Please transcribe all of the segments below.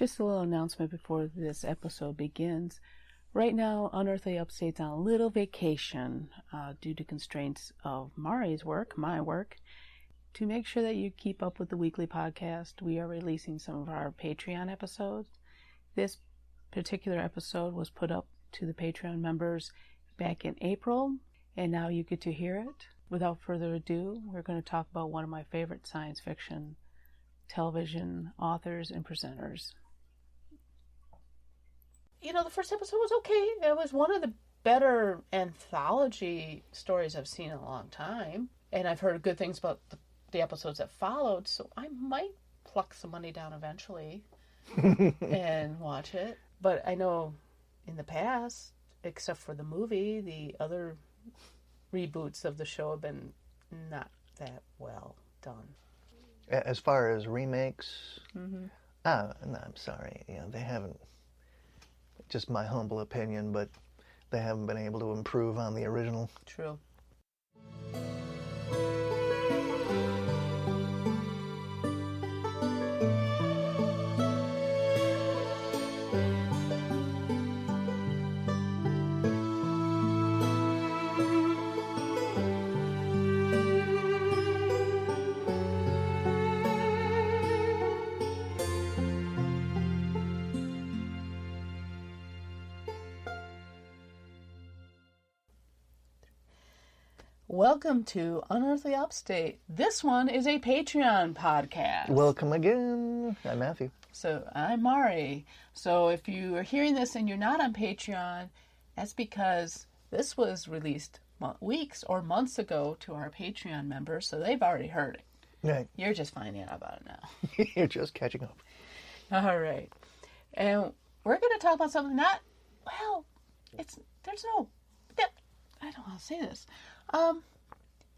Just a little announcement before this episode begins. Right now, Unearthly Upstate's on a little vacation due to constraints of Mari's work, my work. To make sure that you keep up with the weekly podcast, we are releasing some of our Patreon episodes. This particular episode was put up to the Patreon members back in April, and now you get to hear it. Without further ado, we're going to talk about one of my favorite science fiction television authors and presenters. You know, the first episode was okay. It was one of the better anthology stories I've seen in a long time. And I've heard good things about the episodes that followed, so I might pluck some money down eventually and watch it. But I know in the past, except for the movie, the other reboots of the show have been not that well done. As far as remakes, no, I'm sorry. You know, they haven't, just my humble opinion, but they haven't been able to improve on the original. True. Welcome to Unearthly Upstate. This one is a Patreon podcast. Welcome again. I'm Matthew. So I'm Mari. So if you are hearing this and you're not on Patreon, that's because this was released weeks or months ago to our Patreon members, so they've already heard it. Right. You're just finding out about it now. You're just catching up. All right. And we're going to talk about something I don't want to say this.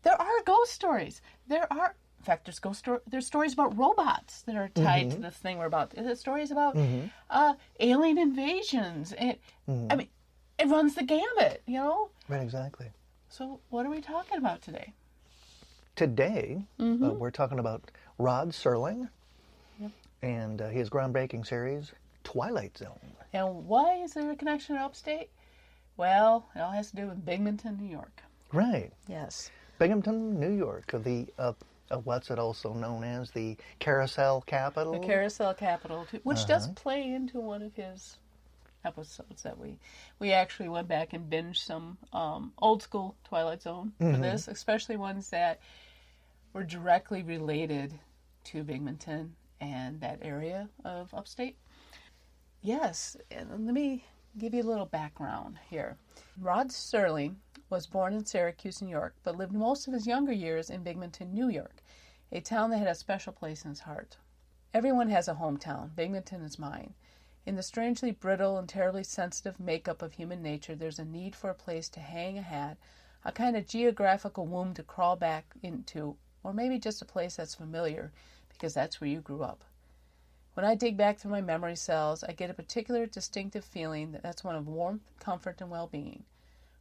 There are ghost stories. In fact, there's stories about robots that are tied to this thing we're about. There's stories about alien invasions. I mean, it runs the gamut, you know? Right, exactly. So what are we talking about today? Today, we're talking about Rod Serling and his groundbreaking series, Twilight Zone. And why is there a connection to Upstate? Well, it all has to do with Binghamton, New York. Right. Yes. Binghamton, New York, what's it also known as, the Carousel Capital? The Carousel Capital, which does play into one of his episodes that we actually went back and binged some old school Twilight Zone for this, especially ones that were directly related to Binghamton and that area of Upstate. Yes, and let me give you a little background here. Rod Serling was born in Syracuse, New York, but lived most of his younger years in Binghamton, New York, a town that had a special place in his heart. Everyone has a hometown. Binghamton is mine. In the strangely brittle and terribly sensitive makeup of human nature, there's a need for a place to hang a hat, a kind of geographical womb to crawl back into, or maybe just a place that's familiar, because that's where you grew up. When I dig back through my memory cells, I get a particular distinctive feeling that's one of warmth, comfort, and well-being.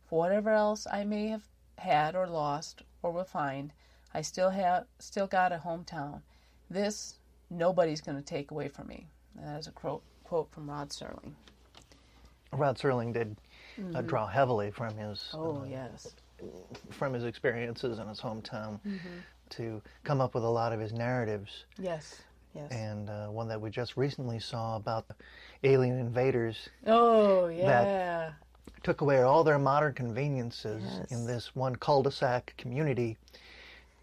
For whatever else I may have had or lost or will find, I still got a hometown. This, nobody's going to take away from me. And that is a quote from Rod Serling. Rod Serling did draw heavily from his from his experiences in his hometown to come up with a lot of his narratives. Yes. Yes. And one that we just recently saw about the alien invaders. Oh, yeah. That took away all their modern conveniences in this one cul-de-sac community.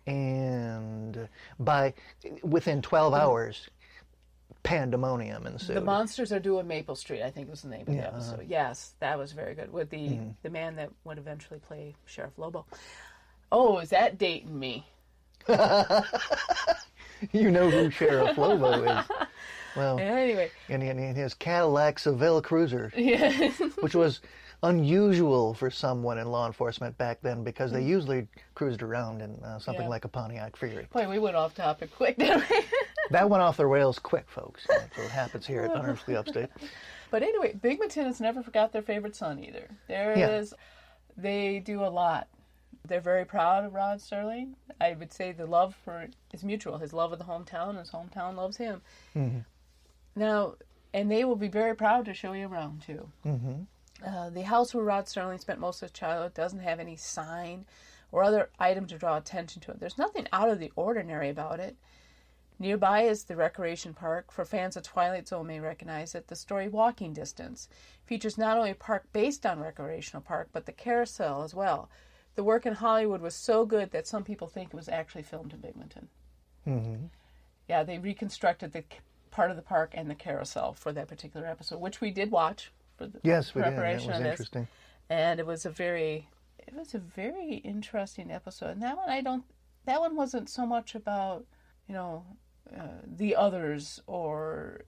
And within 12 hours, pandemonium ensued. The Monsters Are Due on Maple Street, I think was the name of the episode. Yes, that was very good. With the man that would eventually play Sheriff Lobo. Oh, is that dating me? You know who Sheriff Lobo is. Well, anyway. In his Cadillac Seville Cruiser, which was unusual for someone in law enforcement back then because they usually cruised around in something like a Pontiac Fury. Boy, we went off topic quick, didn't we? That went off the rails quick, folks. That's what happens here at Unearthly Upstate. But anyway, Binghamton has never forgot their favorite son either. They do a lot. They're very proud of Rod Serling. I would say the love is mutual. His love of the hometown, and his hometown loves him. Mm-hmm. Now, And they will be very proud to show you around, too. The house where Rod Serling spent most of his childhood doesn't have any sign or other item to draw attention to it. There's nothing out of the ordinary about it. Nearby is the recreation park. For fans of Twilight Zone may recognize it. The story Walking Distance features not only a park based on recreational park, but the carousel as well. The work in Hollywood was so good that some people think it was actually filmed in Binghamton. Yeah, they reconstructed the part of the park and the carousel for that particular episode, which we did watch for the preparation of this. Interesting. And it was a very interesting episode. And that one wasn't so much about, the others, or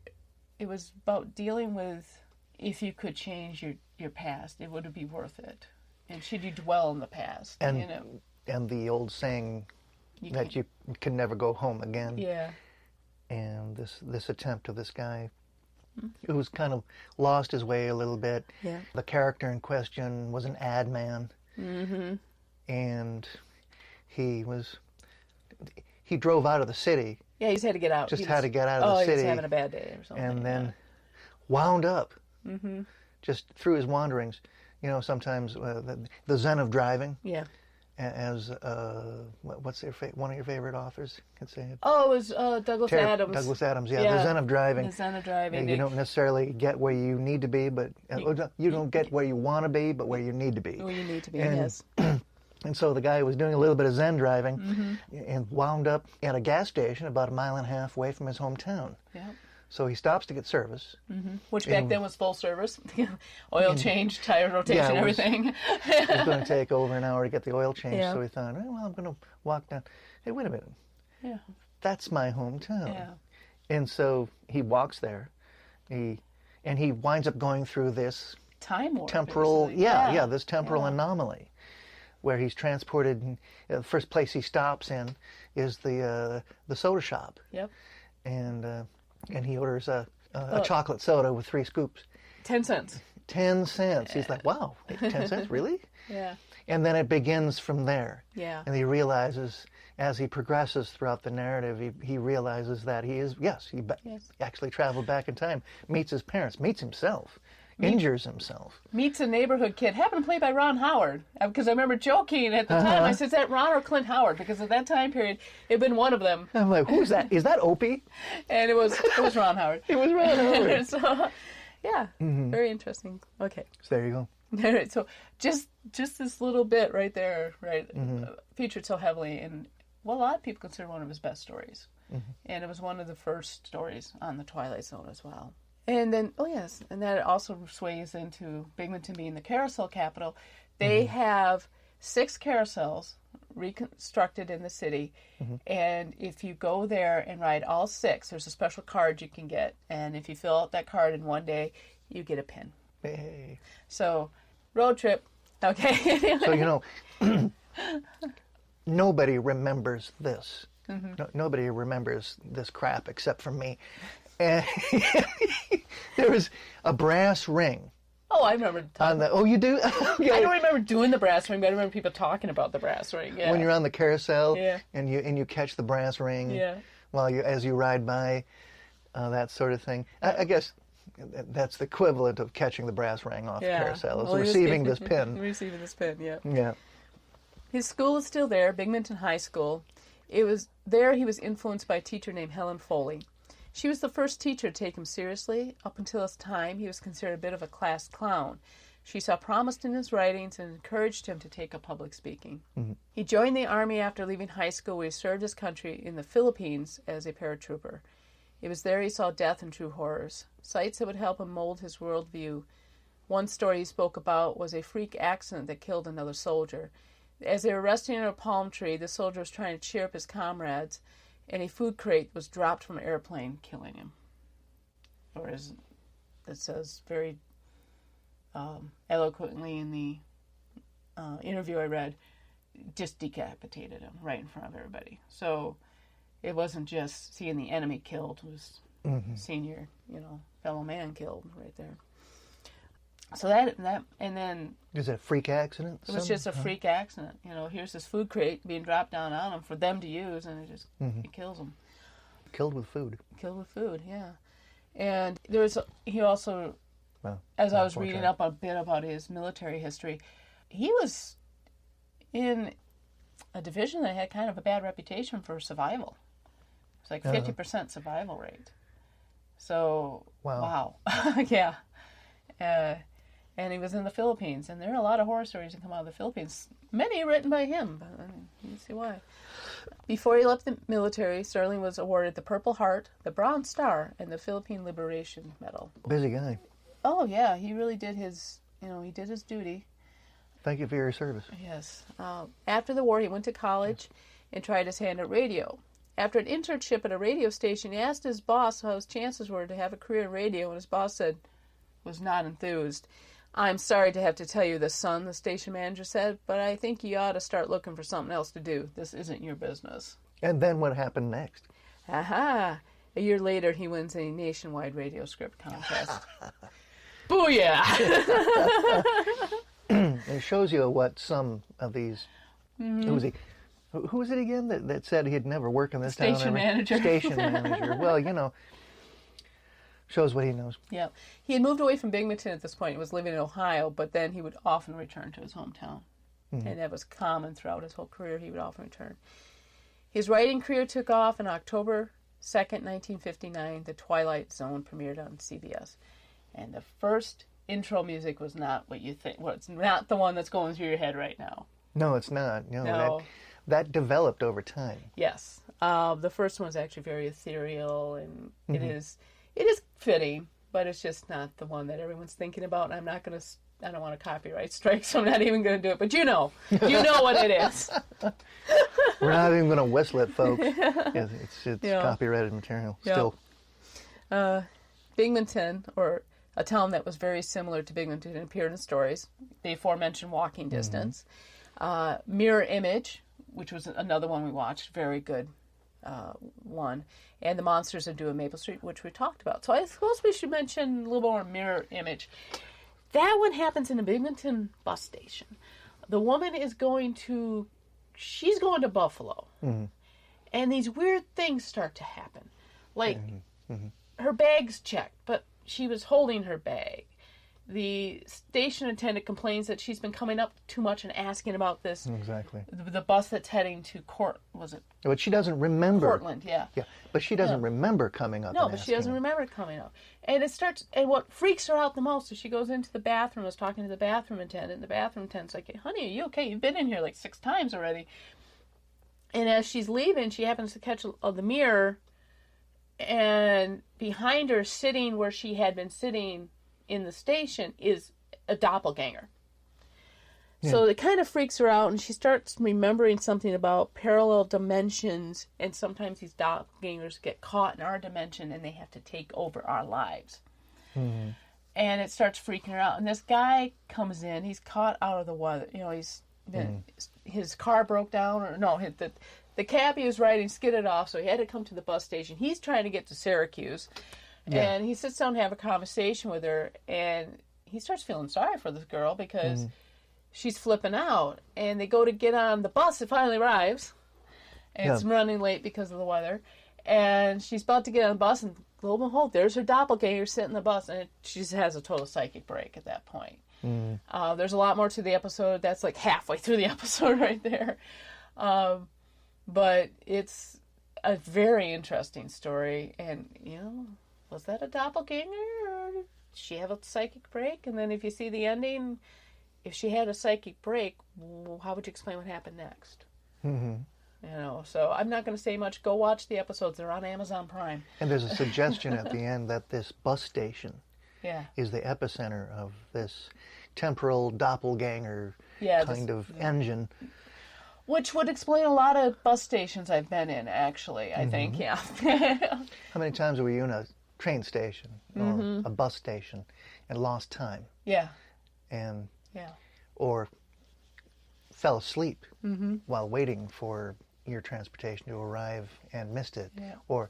it was about dealing with if you could change your past, it would be worth it. And should you dwell in the past? And the old saying that you can never go home again. Yeah. And this attempt of this guy who's kind of lost his way a little bit. Yeah. The character in question was an ad man. And he drove out of the city. Yeah, he's had to get out. Had to get out of the city. He was having a bad day or something. And then wound up just through his wanderings. Sometimes the zen of driving. Yeah. As what's one of your favorite authors could say it? Oh, it was Douglas Adams. Douglas Adams, yeah. The zen of driving. The zen of driving. You don't necessarily get where you need to be, but you don't get where you want to be, but where you need to be. Where you need to be, yes. And so the guy was doing a little bit of zen driving and wound up at a gas station about 1.5 miles away from his hometown. Yeah. So he stops to get service. Which back then was full service. Oil change, tire rotation, everything. It was going to take over an hour to get the oil changed, Yeah. so he thought, I'm going to walk down. Hey, wait a minute. Yeah. That's my hometown. Yeah. And so he walks there. He winds up going through this time warp, temporal, this temporal anomaly, where he's transported. The first place he stops in is the soda shop. Yep. And he orders a chocolate soda with 3 scoops. 10 cents. 10 cents. He's like, wow, 10 cents, really? Yeah. And then it begins from there. Yeah. And he realizes, as he progresses throughout the narrative, he realizes that he actually traveled back in time, meets his parents, meets himself, injures himself. Meets a neighborhood kid. Happened to play by Ron Howard. Because I remember joking at the time. I said, is that Ron or Clint Howard? Because at that time period, it had been one of them. I'm like, who's that? Is that Opie? And it was Ron Howard. It was Ron Howard. So, yeah, very interesting. Okay. So there you go. All right, so just this little bit right there, right, featured so heavily in, a lot of people consider one of his best stories. And it was one of the first stories on the Twilight Zone as well. And then, and that also sways into Binghamton being the carousel capital. They have 6 carousels reconstructed in the city, and if you go there and ride all 6, there's a special card you can get, and if you fill out that card in one day, you get a pin. Hey. So, road trip. Okay. So, nobody remembers this. Nobody remembers this crap except for me. And there was a brass ring. Oh, I remember talking. Oh, you do? Yeah. I don't remember doing the brass ring, but I remember people talking about the brass ring. Yeah. When you're on the carousel and you catch the brass ring as you ride by, that sort of thing. I guess that's the equivalent of catching the brass ring off the carousel. Is receiving this pin. Receiving this pin, yeah. Yeah. His school is still there, Binghamton High School. It was there he was influenced by a teacher named Helen Foley. She was the first teacher to take him seriously. Up until his time, he was considered a bit of a class clown. She saw promise in his writings and encouraged him to take up public speaking. He joined the Army after leaving high school, where he served his country in the Philippines as a paratrooper. It was there he saw death and true horrors, sights that would help him mold his worldview. One story he spoke about was a freak accident that killed another soldier. As they were resting under a palm tree, the soldier was trying to cheer up his comrades, and a food crate was dropped from an airplane, killing him. Or as it says very eloquently in the interview I read, just decapitated him right in front of everybody. So it wasn't just seeing the enemy killed, it was seeing your, fellow man killed right there. So that and then... Is it a freak accident? It was just a freak accident. Here's this food crate being dropped down on them for them to use, and it just it kills them. Killed with food. Killed with food, yeah. And he also, as I was reading up a bit about his military history, he was in a division that had kind of a bad reputation for survival. It's like 50% survival rate. So, wow. Yeah. And he was in the Philippines, and there are a lot of horror stories that come out of the Philippines. Many written by him, but you can see why. Before he left the military, Serling was awarded the Purple Heart, the Bronze Star, and the Philippine Liberation Medal. Busy guy. Oh, yeah. He really did his duty. Thank you for your service. Yes. After the war, he went to college and tried his hand at radio. After an internship at a radio station, he asked his boss how his chances were to have a career in radio, and his boss was not enthused. "I'm sorry to have to tell you this, son," the station manager said, "but I think you ought to start looking for something else to do. This isn't your business." And then what happened next? Aha! A year later, he wins a nationwide radio script contest. Booyah! It shows you what some of these... Who was it again that said he'd never work in this town? Station manager. Station manager. Well, shows what he knows. Yeah. He had moved away from Binghamton at this point. He was living in Ohio, but then he would often return to his hometown. Mm-hmm. And that was common throughout his whole career. He would often return. His writing career took off on October 2nd, 1959. The Twilight Zone premiered on CBS. And the first intro music was not what you think. Well, it's not the one that's going through your head right now. No, it's not. No. That developed over time. Yes. The first one was actually very ethereal, and it is fitting, but it's just not the one that everyone's thinking about. And I don't want to copyright strike, so I'm not even going to do it. But you know what it is. We're not even going to whistle it, folks. It's copyrighted material still. Binghamton, or a town that was very similar to Binghamton, appeared in stories. The aforementioned Walking Distance. Mirror Image, which was another one we watched, very good one, and The Monsters of Dewey Maple Street, which we talked about. So I suppose we should mention a little more Mirror Image. That one happens in a Binghamton bus station. The woman she's going to Buffalo, and these weird things start to happen. Like, her bag's checked, but she was holding her bag. The station attendant complains that she's been coming up too much and asking about this. Exactly. The bus that's heading to But she doesn't remember. Portland, yeah. Yeah, but she doesn't remember coming up. No, but she doesn't remember coming up. And and what freaks her out the most is she goes into the bathroom, is talking to the bathroom attendant, and the bathroom attendant's like, "Hey, honey, are you okay? You've been in here like 6 times already." And as she's leaving, she happens to catch the mirror, and behind her, sitting where she had been sitting in the station, is a doppelganger. Yeah. So it kind of freaks her out, and she starts remembering something about parallel dimensions, and sometimes these doppelgangers get caught in our dimension and they have to take over our lives. Mm-hmm. And it starts freaking her out. And this guy comes in, he's caught out of the weather. His car broke down, the cab he was riding skidded off, so he had to come to the bus station. He's trying to get to Syracuse. Yeah. And he sits down to have a conversation with her, and he starts feeling sorry for this girl because she's flipping out. And they go to get on the bus. It finally arrives. And it's running late because of the weather. And she's about to get on the bus, and lo and behold, there's her doppelganger sitting in the bus. And she just has a total psychic break at that point. There's a lot more to the episode. That's like halfway through the episode right there. But it's a very interesting story. And, was that a doppelganger, or did she have a psychic break? And then if you see the ending, if she had a psychic break, how would you explain what happened next? So I'm not going to say much. Go watch the episodes. They're on Amazon Prime. And there's a suggestion at the end that this bus station is the epicenter of this temporal doppelganger kind of engine. Which would explain a lot of bus stations I've been in, actually, I think, yeah. How many times were you in a train station or a bus station and lost time? Yeah. Or fell asleep while waiting for your transportation to arrive and missed it. Yeah. Or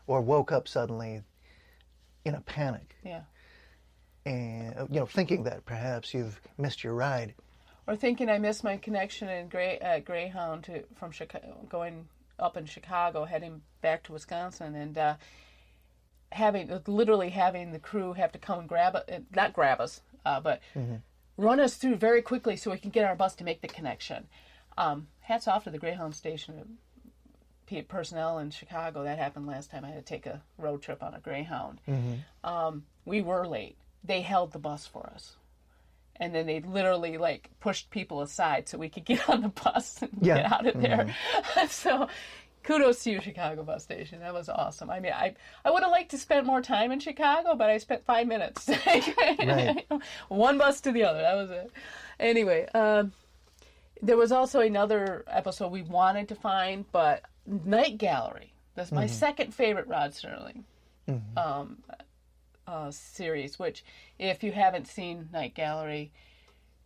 woke up suddenly in a panic. Yeah. And, thinking that perhaps you've missed your ride. Or thinking I missed my connection in Greyhound from Chicago, going up in Chicago, heading back to Wisconsin. And literally having the crew have to come and not grab us, but run us through very quickly so we can get our bus to make the connection. Hats off to the Greyhound station personnel in Chicago. That happened last time I had to take a road trip on a Greyhound. We were late. They held the bus for us. And then they literally pushed people aside so we could get on the bus and get out of there. So kudos to you, Chicago bus station. That was awesome. I mean, I would have liked to spend more time in Chicago, but I spent 5 minutes. Right. One bus to the other. That was it. Anyway, there was also another episode we wanted to find, but Night Gallery. That's my second favorite Rod Serling series, which, if you haven't seen Night Gallery,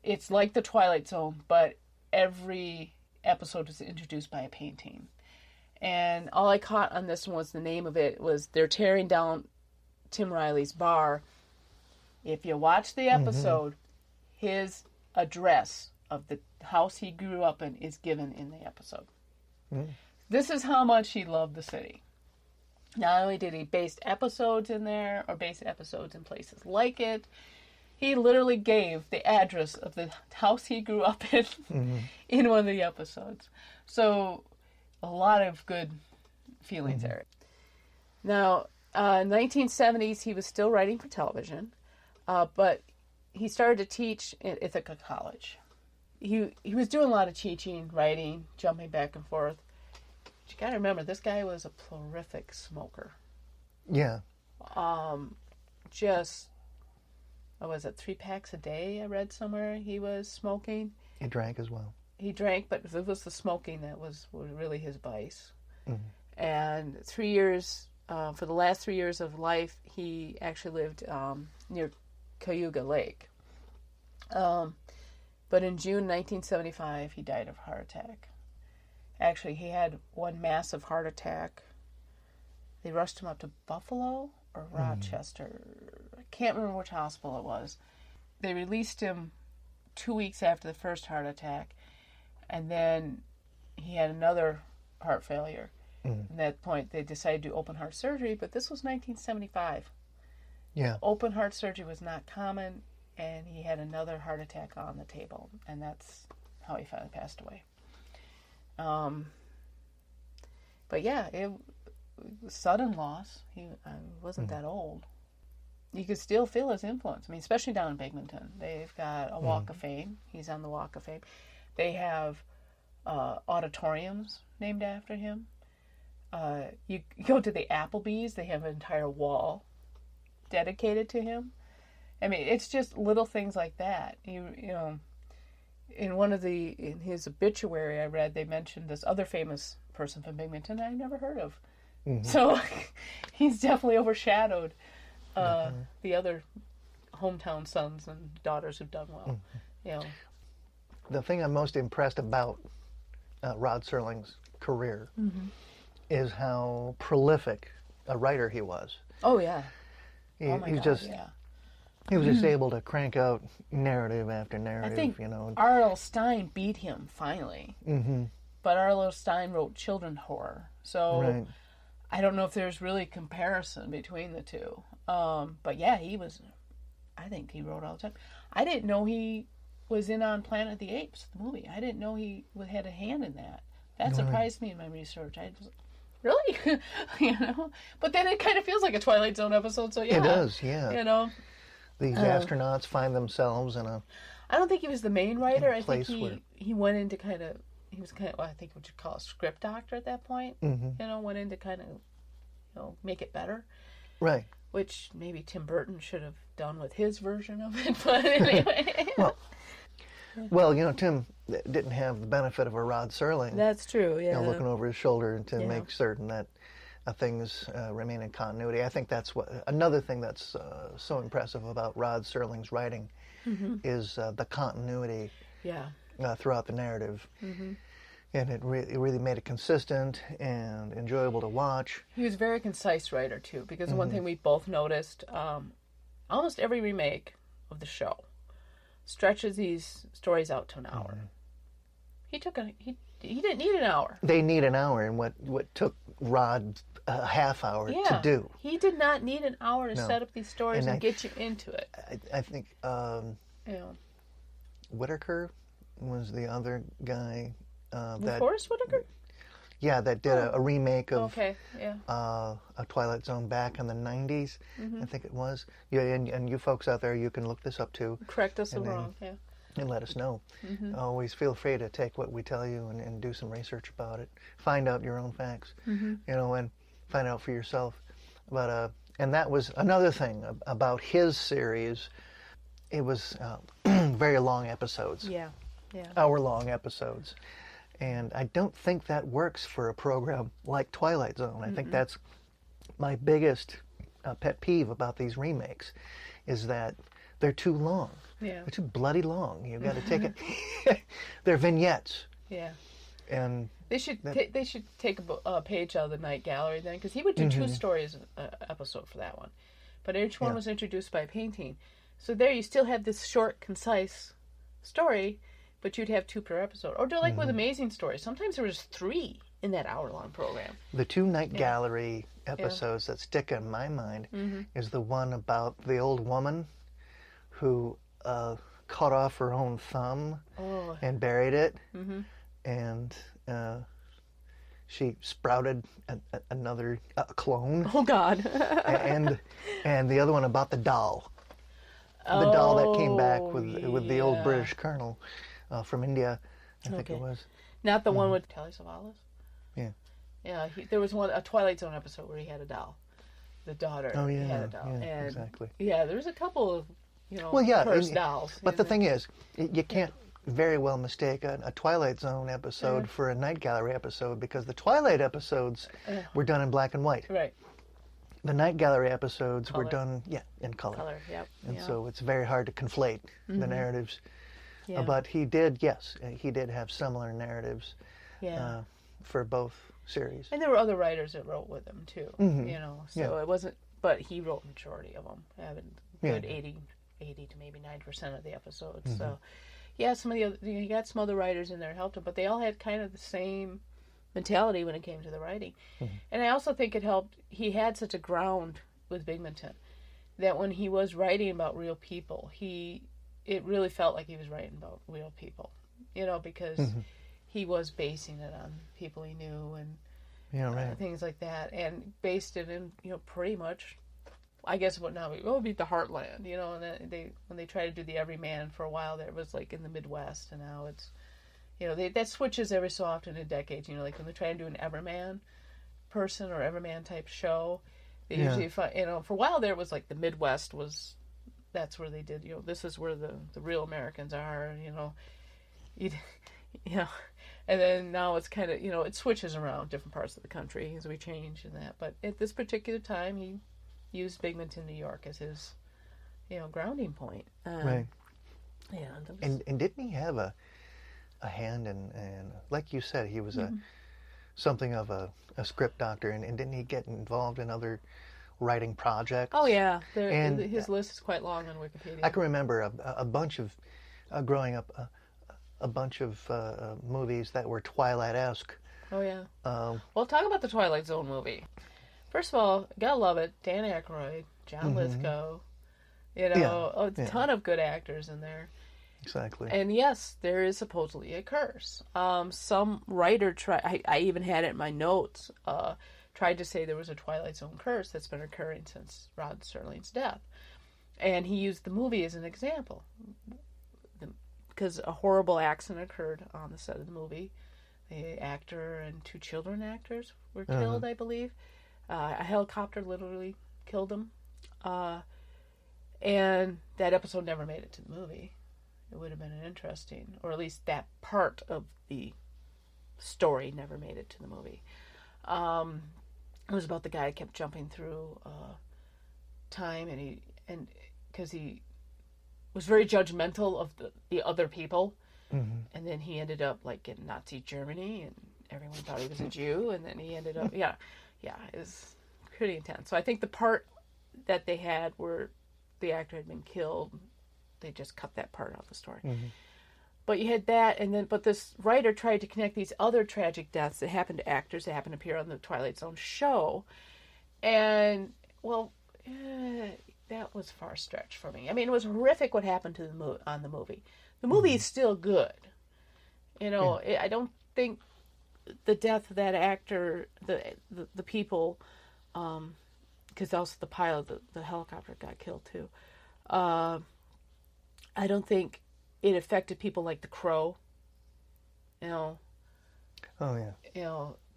it's like The Twilight Zone, but every episode is introduced by a painting. And all I caught on this one was the name of it was they're tearing down Tim Riley's bar. If you watch the episode, his address of the house he grew up in is given in the episode. This is how much he loved the city. Not only did he base episodes in there or base episodes in places like it, he literally gave the address of the house he grew up in in one of the episodes. So a lot of good feelings there. Now, in the 1970s, he was still writing for television, but he started to teach at Ithaca College. He was doing a lot of teaching, writing, jumping back and forth. But you got to remember, this guy was a prolific smoker. Yeah. Just, what was it, 3 packs a day, I read somewhere he was smoking. He drank as well. He drank, but it was the smoking that was really his vice. And 3 years, for the last 3 years of life, he actually lived near Cayuga Lake. But in June 1975, he died of a heart attack. Actually, he had one massive heart attack. They rushed him up to Buffalo or Rochester. I can't remember which hospital it was. They released him 2 weeks after the first heart attack, and then he had another heart failure. At that point, they decided to do open heart surgery, but this was 1975. Yeah. Open heart surgery was not common, and he had another heart attack on the table, and that's how he finally passed away. But yeah, it was sudden loss. He wasn't that old. You could still feel his influence. I mean, especially down in Binghamton. They've got a Walk of Fame. He's on the Walk of Fame. They have auditoriums named after him. You go to the Applebee's, they have an entire wall dedicated to him. I mean, it's just little things like that. You know, in his obituary I read, they mentioned this other famous person from Binghamton I never heard of. So he's definitely overshadowed the other hometown sons and daughters who've done well. You know, the thing I'm most impressed about Rod Serling's career is how prolific a writer he was. Oh yeah. He was just able to crank out narrative after narrative. I think you know. R.L. Stine beat him finally. But R.L. Stine wrote children's horror, so I don't know if there's really comparison between the two. But yeah, I think he wrote all the time. I didn't know he was in on Planet of the Apes, the movie. I didn't know he had a hand in that. That surprised me in my research. I was like, really? You know? But then it kind of feels like a Twilight Zone episode, so yeah. It does, yeah. You know? These astronauts find themselves in a I don't think he was the main writer. I think where... he went into he was kind of, I think what you call a script doctor at that point. You know, went in to kind of, you know, make it better. Right. Which maybe Tim Burton should have done with his version of it, but anyway. Well, you know, Tim didn't have the benefit of a Rod Serling. That's true, yeah. You know, looking over his shoulder to make certain that things remain in continuity. I think that's another thing that's so impressive about Rod Serling's writing is the continuity throughout the narrative. And it really made it consistent and enjoyable to watch. He was a very concise writer, too, because one thing we both noticed, almost every remake of the show stretches these stories out to an hour. He didn't need an hour. They need an hour, and what took Rod a half hour to do. He did not need an hour to set up these stories and get you into it. I think Whitaker was the other guy. Forrest Whitaker? Yeah, that did a remake of a Twilight Zone back in the 90s, I think it was. Yeah, and you folks out there, you can look this up too. Correct us if wrong, and let us know. Always feel free to take what we tell you and do some research about it. Find out your own facts, and find out for yourself. But and that was another thing about his series. It was very long episodes. Hour-long episodes. And I don't think that works for a program like Twilight Zone. I think that's my biggest pet peeve about these remakes, is that they're too long. They're too bloody long. You've got to take it. They're vignettes. And they should take a page out of the Night Gallery then, because he would do 2 stories an episode for that one, but each one was introduced by a painting. So there you still have this short, concise story, but you'd have 2 per episode. Or do like with Amazing Stories. Sometimes there was 3 in that hour-long program. The 2 Night Gallery episodes that stick in my mind is the one about the old woman who cut off her own thumb and buried it, and she sprouted another clone. Oh God! and the other one about the doll. The doll that came back with the old British colonel from India, I think it was. Not the one with Telly Savalas? Yeah. Yeah, there was a Twilight Zone episode where he had a doll. The daughter had a doll. Yeah, exactly. Yeah, there was a couple of, cursed dolls. But the thing is, you can't very well mistake a Twilight Zone episode for a Night Gallery episode, because the Twilight episodes were done in black and white. Right. The Night Gallery episodes were done, in color. And so it's very hard to conflate the narratives. Yeah. But he did have similar narratives for both series. And there were other writers that wrote with him too, so it wasn't, but he wrote majority of them, having good 80 to maybe 90% of the episodes. So, some of the other, he got some other writers in there that helped him, but they all had kind of the same mentality when it came to the writing. And I also think it helped, he had such a ground with Binghamton that when he was writing about real people, it really felt like he was writing about real people, because he was basing it on people he knew and things like that, and based it in, pretty much, I guess what now would be the heartland, and then when they tried to do the everyman for a while there, it was like in the Midwest, and now it's, that switches every so often in decades, like when they try to do an everyman person or everyman type show, they usually find, for a while there it was like the Midwest was, that's where they did, this is where the real Americans are, and then now it's kind of, it switches around different parts of the country as we change and that, but at this particular time he used Binghamton, New York as his, grounding point. Right. Yeah. And didn't he have a hand in, like you said, he was something of a script doctor, and didn't he get involved in other writing projects? Oh yeah, his list is quite long on Wikipedia. I can remember a bunch of growing up, a bunch of movies that were Twilight-esque. Oh yeah. Well, talk about the Twilight Zone movie. First of all, gotta love it. Dan Aykroyd, John Lithgow, a ton of good actors in there. Exactly. And yes, there is supposedly a curse. Some writer I even had it in my notes, tried to say there was a Twilight Zone curse that's been occurring since Rod Serling's death. And he used the movie as an example. Because a horrible accident occurred on the set of the movie. The actor and 2 children actors were killed, I believe. A helicopter literally killed them. And that episode never made it to the movie. It would have been an interesting, or at least that part of the story never made it to the movie. It was about the guy who kept jumping through time, and because he was very judgmental of the other people, and then he ended up like in Nazi Germany, and everyone thought he was a Jew, and then he ended up it was pretty intense. So I think the part that they had where the actor had been killed, they just cut that part out of the story. But you had that, but this writer tried to connect these other tragic deaths that happened to actors that happened to appear on the Twilight Zone show. And, that was far stretched for me. I mean, it was horrific what happened to on the movie. The movie is still good. I don't think the death of that actor, the people, because also the pilot, the helicopter got killed too. I don't think it affected people like The Crow. Oh yeah.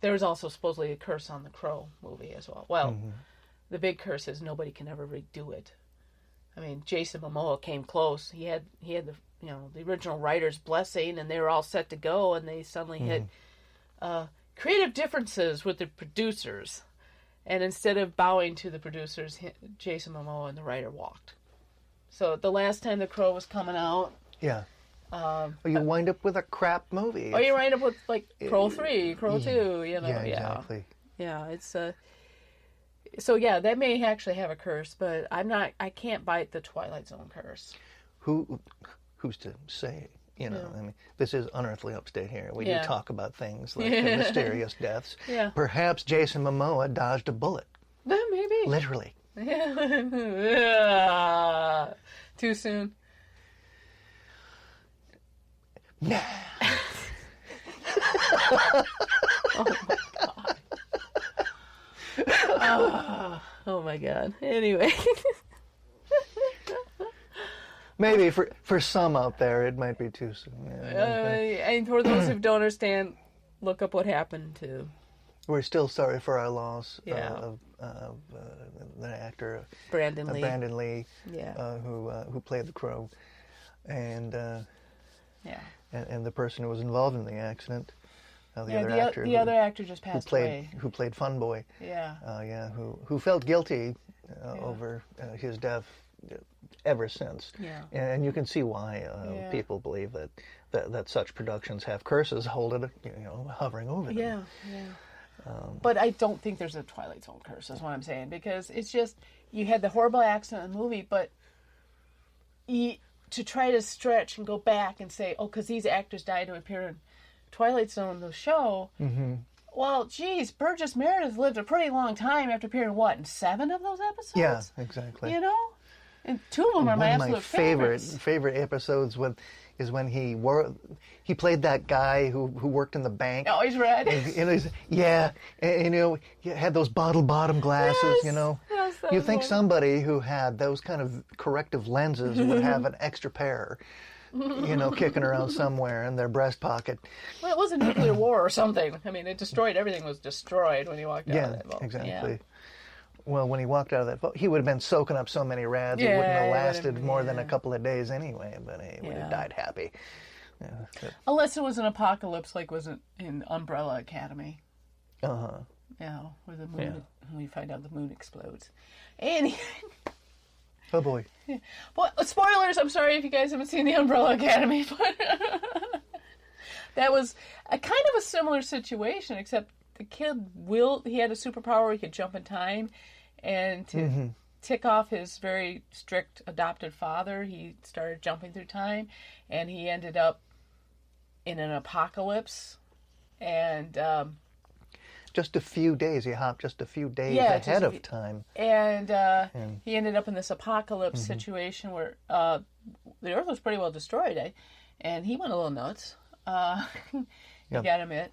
There was also supposedly a curse on the Crow movie as well. Well, the big curse is nobody can ever redo it. I mean, Jason Momoa came close. He had the the original writer's blessing, and they were all set to go, and they suddenly hit creative differences with the producers, and instead of bowing to the producers, Jason Momoa and the writer walked. So the last time The Crow was coming out, you wind up with a crap movie. You wind up with like Crow 3, Crow 2. Yeah, exactly. Yeah, it's So that may actually have a curse, but I can't bite the Twilight Zone curse. Who's to say? I mean, this is Unearthly Upstate here. We do talk about things like the mysterious deaths. Yeah. Perhaps Jason Momoa dodged a bullet. Maybe. Literally. Too soon. Nah. Oh my God. Anyway. Maybe for some out there, it might be too soon. And for those who don't understand, look up what happened to. We're still sorry for our loss of the actor Brandon Lee. Brandon Lee, who played the Crow, and the person who was involved in the accident. The other actor just passed away. Who played Fun Boy. Yeah. Who felt guilty over his death ever since. Yeah. And you can see why people believe that such productions have curses hovering over them. Yeah. But I don't think there's a Twilight Zone curse, is what I'm saying, because it's just, you had the horrible accident in the movie, but to try to stretch and go back and say, because these actors died to appear in Twilight Zone, the show, well, geez, Burgess Meredith lived a pretty long time after appearing, in 7 of those episodes? Yeah, exactly. And 2 of them are my absolute favorites. favorite episodes is when he played that guy who worked in the bank. Oh, he's red. And he had those bottle bottom glasses. Yes, you think somebody who had those kind of corrective lenses would have an extra pair, kicking around somewhere in their breast pocket. Well, it was a nuclear war or something. I mean, everything was destroyed when he walked out of that boat. Exactly. Yeah. Well, when he walked out of that boat, he would have been soaking up so many rads, it wouldn't have lasted more than a couple of days anyway, but he would have died happy. Unless it was an apocalypse like was in Umbrella Academy. Uh-huh. Where the moon, we find out the moon explodes. And oh boy. Yeah. Well, spoilers, I'm sorry if you guys haven't seen the Umbrella Academy, but that was a kind of a similar situation, except the kid he had a superpower where he could jump in time, and to tick off his very strict adopted father, he started jumping through time, and he ended up in an apocalypse, and just a few days. He hopped just a few days ahead of time. And he ended up in this apocalypse situation where the Earth was pretty well destroyed, and he went a little nuts. You gotta admit.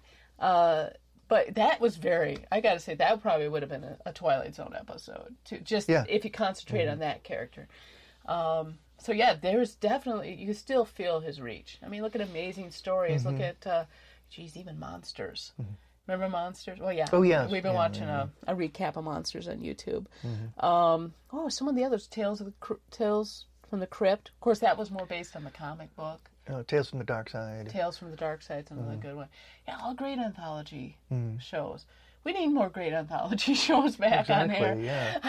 But that was I gotta say, that probably would have been a Twilight Zone episode, too, if you concentrate on that character. There's definitely, you can still feel his reach. I mean, look at Amazing Stories, look at, even Monsters. Remember Monsters? Well, yeah. Oh, yeah. We've been watching a recap of Monsters on YouTube. Some of the others, Tales from the Crypt. Of course, that was more based on the comic book. Tales from the Dark Side. Tales from the Dark Side's another good one. Yeah, all great anthology shows. We need more great anthology shows back on here.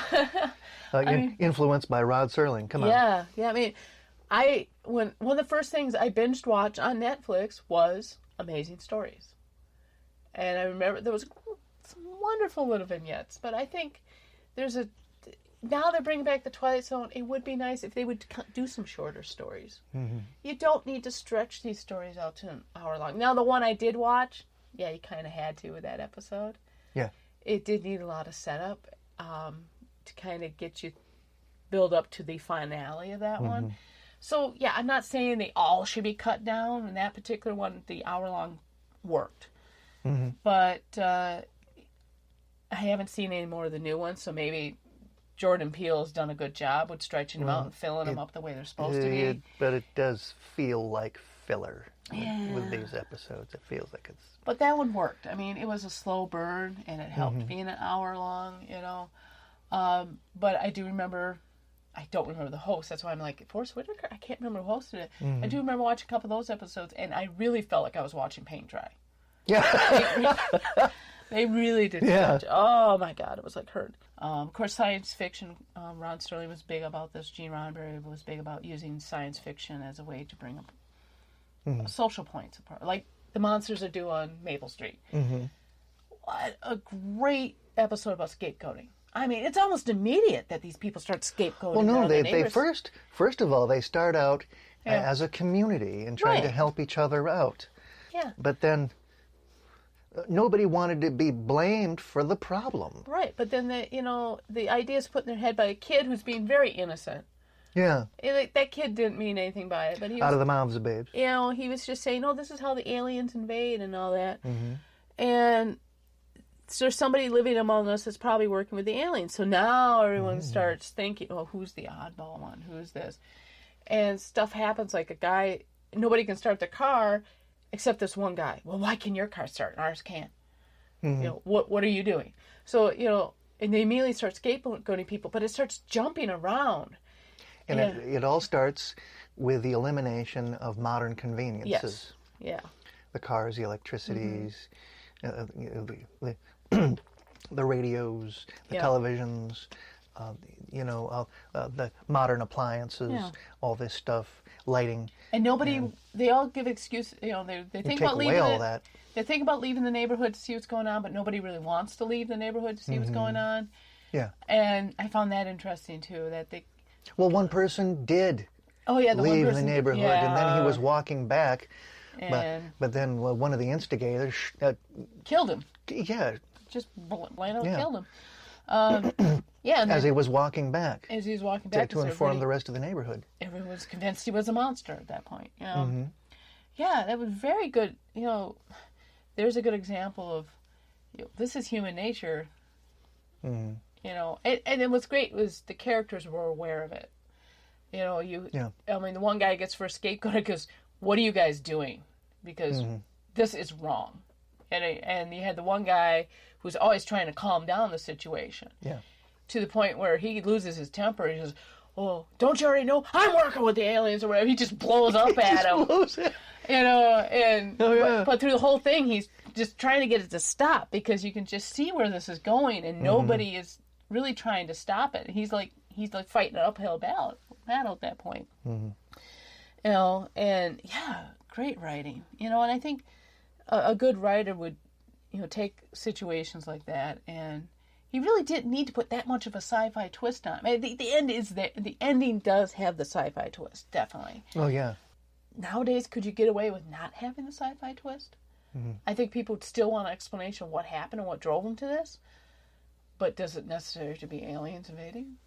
Influenced by Rod Serling. Come on. Yeah. I mean, one of the first things I binged watch on Netflix was Amazing Stories. And I remember there was some wonderful little vignettes, but I think there's now they're bringing back the Twilight Zone. It would be nice if they would do some shorter stories. Mm-hmm. You don't need to stretch these stories out to an hour long. Now, the one I did watch, yeah, you kind of had to with that episode. Yeah. It did need a lot of setup to kind of get you build up to the finale of that one. So, yeah, I'm not saying they all should be cut down. And that particular one, the hour-long, worked. Mm-hmm. But I haven't seen any more of the new ones, so maybe Jordan Peele's done a good job with stretching them out and filling them up the way they're supposed to be. But it does feel like filler with these episodes. It feels like it's... But that one worked. I mean, it was a slow burn, and it helped being an hour long, you know. But I do remember... I don't remember the host. That's why I'm like, Forrest Whitaker? I can't remember who hosted it. I do remember watching a couple of those episodes, and I really felt like I was watching paint dry. Yeah. They really did. Yeah. Oh, my God. It was like hurt. Of course, science fiction. Rod Serling was big about this. Gene Roddenberry was big about using science fiction as a way to bring up social points apart. Like the monsters that do on Maple Street. Mm-hmm. What a great episode about scapegoating. I mean, it's almost immediate that these people start scapegoating. Well, no, they first of all, they start out as a community and trying to help each other out. Yeah. But then nobody wanted to be blamed for the problem. Right, but then the idea is put in their head by a kid who's being very innocent. Yeah. That kid didn't mean anything by it, but he was, out of the mouths of babes. You know, he was just saying, "Oh, this is how the aliens invade and all that," and so there's somebody living among us that's probably working with the aliens. So now everyone starts thinking, "Oh, who's the oddball one? Who's this?" And stuff happens like a guy. Nobody can start the car except this one guy. Well, why can your car start and ours can't? You know, what are you doing? So, you know, and they immediately start scapegoating people, but it starts jumping around. And it all starts with the elimination of modern conveniences. Yes. Yeah. The cars, the electricities, the radios, the televisions, the modern appliances, all this stuff, lighting. And nobody, they all give excuse. You know, they think about leaving all that. They think about leaving the neighborhood to see what's going on, but nobody really wants to leave the neighborhood to see what's going on. Yeah. And I found that interesting too. That they. Well, one person did. Leave the neighborhood, and then he was walking back. But then one of the instigators killed him. Yeah. Just killed him. As he was walking back. As he was walking back. To inform the rest of the neighborhood. Everyone was convinced he was a monster at that point. You know? Yeah, that was very good. You know, there's a good example of, this is human nature. You know, and what's great was the characters were aware of it. You know, I mean, the one guy gets first scapegoated because, what are you guys doing? Because this is wrong. And you had the one guy who's always trying to calm down the situation. Yeah. To the point where he loses his temper. He says, "Oh, don't you already know? I'm working with the aliens," or whatever. He just blows up at him. You know, and but through the whole thing, he's just trying to get it to stop because you can just see where this is going, and nobody is really trying to stop it. He's like fighting an uphill battle at that point. You know, and great writing. You know, and I think a good writer would, take situations like that, and he really didn't need to put that much of a sci-fi twist on it. I mean, the end is there. The ending does have the sci-fi twist, definitely. Oh yeah. Nowadays, could you get away with not having the sci-fi twist? I think people would still want an explanation of what happened and what drove them to this. But does it necessary to be aliens invading?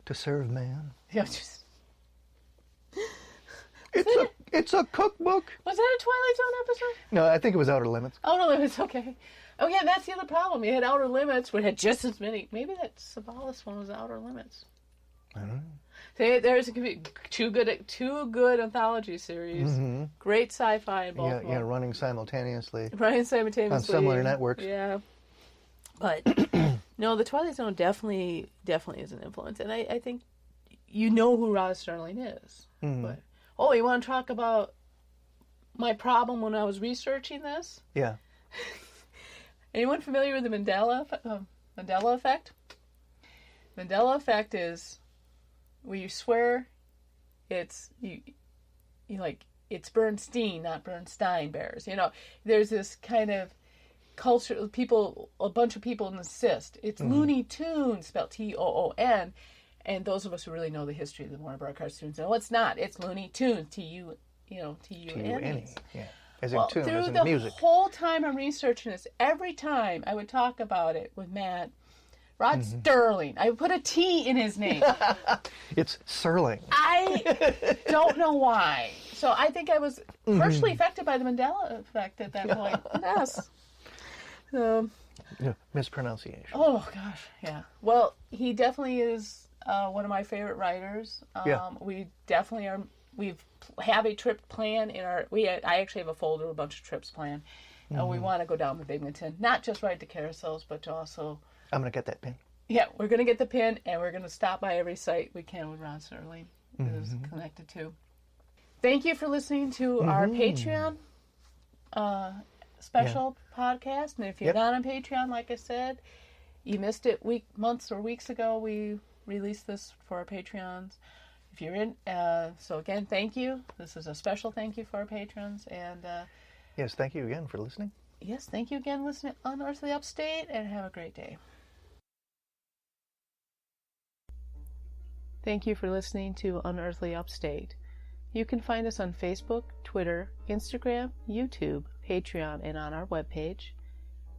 To serve man. Yeah, just. It's a cookbook. Was that a Twilight Zone episode? No, I think it was Outer Limits. Outer Limits, okay. Oh yeah, that's the other problem. You had Outer Limits, we had just as many. Maybe that Savalas one was Outer Limits. I don't know. There's two good anthology series. Great sci-fi in both. Yeah, running simultaneously. Running simultaneously on similar networks. Yeah, but no, the Twilight Zone definitely is an influence, and I think you know who Rod Serling is. But you want to talk about my problem when I was researching this? Yeah. Anyone familiar with the Mandela effect? Mandela effect is where you swear it's Bernstein, not Bernstein Bears. You know, there's this kind of culture. A bunch of people insist it's Looney Tunes, spelled Toon, And those of us who really know the history of the Warner Bros. Cartoons know it's not. It's Looney Tunes. T-U-N-E. Yeah. As in tune, as in through music. the whole time I'm researching this, every time I would talk about it with Matt, Rod Serling. I would put a T in his name. It's Serling. I don't know why. So I think I was partially affected by the Mandela effect at that point. Yes. Mispronunciation. Oh, gosh, yeah. Well, he definitely is one of my favorite writers. We definitely are. We have a trip plan in our. I actually have a folder with a bunch of trips planned. We want to go down to Binghamton, not just ride the carousels, but to also. I'm gonna get that pin. Yeah, we're gonna get the pin, and we're gonna stop by every site we can with Rod Serling, who's connected to. Thank you for listening to our Patreon special podcast. And if you're not on Patreon, like I said, you missed it months or weeks ago. We released this for our Patreons. If you're in, so again, thank you. This is a special thank you for our patrons. And yes, thank you again for listening. Yes, thank you again for listening to Unearthly Upstate, and have a great day. Thank you for listening to Unearthly Upstate. You can find us on Facebook, Twitter, Instagram, YouTube, Patreon, and on our webpage.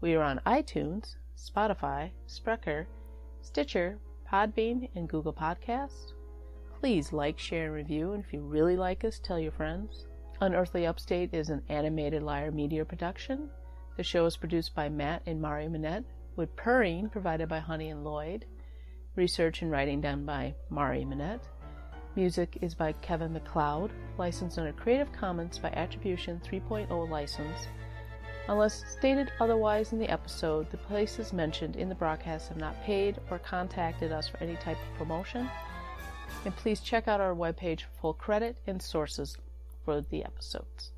We are on iTunes, Spotify, Spreaker, Stitcher, Podbean, and Google Podcasts. Please like, share, and review, and if you really like us, tell your friends. Unearthly Upstate is an Animated Lyre Media production. The show is produced by Matt and Mari Manette, with purring provided by Honey and Lloyd. Research and writing done by Mari Manette. Music is by Kevin MacLeod, licensed under Creative Commons by Attribution 3.0 license. Unless stated otherwise in the episode, the places mentioned in the broadcast have not paid or contacted us for any type of promotion. And please check out our webpage for full credit and sources for the episodes.